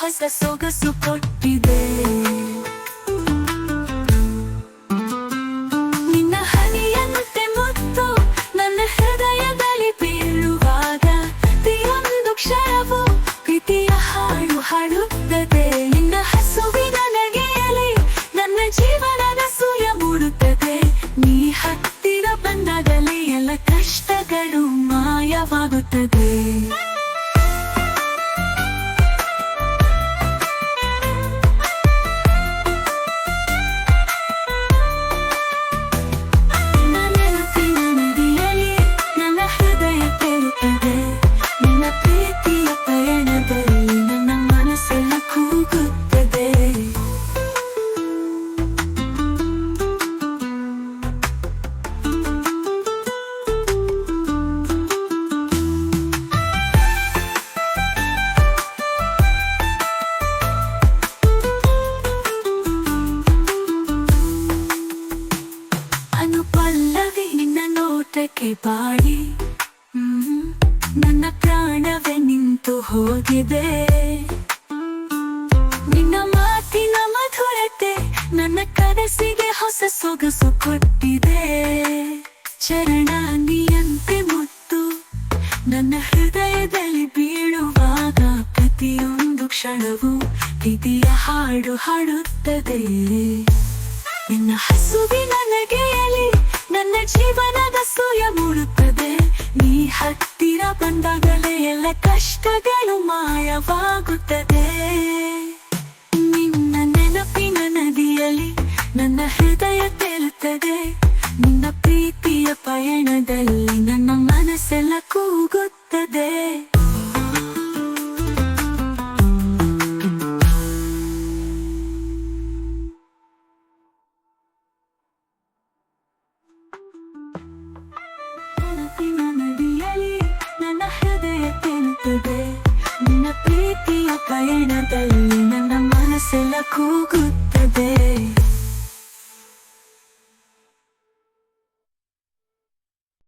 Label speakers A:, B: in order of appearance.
A: ಹೊಸ ಸೊಗಸು ಕೊಟ್ಟಿದೆ. ನಿನ್ನ ಹನಿಯಂತೆ ಮುತ್ತು ನನ್ನ ಹೃದಯದಲ್ಲಿ ಬೀಳುವಾಗ ಪ್ರತಿಯೊಂದು ಕ್ಷಣವು ಪ್ರೀತಿಯ ಹಾಡು ಹಾಡುತ್ತದೆ. ನಿನ್ನ ಹಸುವಿನ ನಗೆಯಲ್ಲಿ ನನ್ನ ಜೀವನದ ಸೂರ್ಯ ಮೂಡುತ್ತದೆ. ನೀ ಹತ್ತಿರ ಬಂದಾಗಲೇ ಎಲ್ಲ ಕಷ್ಟಗಳು ಮಾಯವಾಗುತ್ತದೆ. ಪಲ್ಲವಿ ನಿನ್ನ ನೋಟಕ್ಕೆ ಬಾಳಿ ನನ್ನ ಪ್ರಾಣವೇ ನಿಂತು ಹೋಗಿದೆ. ನಿನ್ನ ಮಾತಿನ ಮಧುರತೆ ನನ್ನ ಕನಸಿಗೆ ಹೊಸ ಸೊಗಸು ಕೊಟ್ಟಿದೆ. ಚರಣ ನೀಯಂತೆ ಮುತ್ತು ನನ್ನ ಹೃದಯದಲ್ಲಿ ಬೀಳುವಾಗ ಪ್ರತಿಯೊಂದು ಕ್ಷಣವೂ ಪ್ರೀತಿಯ ಹಾಡು ಹಾಡುತ್ತದೆ. ನಿನ್ನ ಹಸುವಿನ ನಗೆಯಲ್ಲಿ ನನ್ನ ಜೀವನದ ಸೂರ್ಯ ಮೂಡುತ್ತದೆ. ನೀ ಹತ್ತಿರ ಬಂದಾಗಲೇ ಎಲ್ಲ ಕಷ್ಟಗಳು ಮಾಯವಾಗುತ್ತದೆ. ನಿನ್ನ ನೆನಪಿನ ನದಿಯಲ್ಲಿ ನನ್ನ ಹೃದಯ ತೇಲುತ್ತದೆ. ನಿನ್ನ ಪ್ರೀತಿಯ ಪಯಣದಲ್ಲಿ ನನ್ನ ಮನಸ್ಸೆಲ್ಲ ಕೂಗುತ್ತದೆ. ನದಿಯಲ್ಲಿ ನನ್ನ ಹೃದಯ ತೇಲುತ್ತದೆ. ನಿನ್ನ ಪ್ರೀತಿಯ ಪಯಣದಲ್ಲಿ ನನ್ನ ಮನಸ್ಸೆಲ್ಲ ಕೂಗುತ್ತದೆ.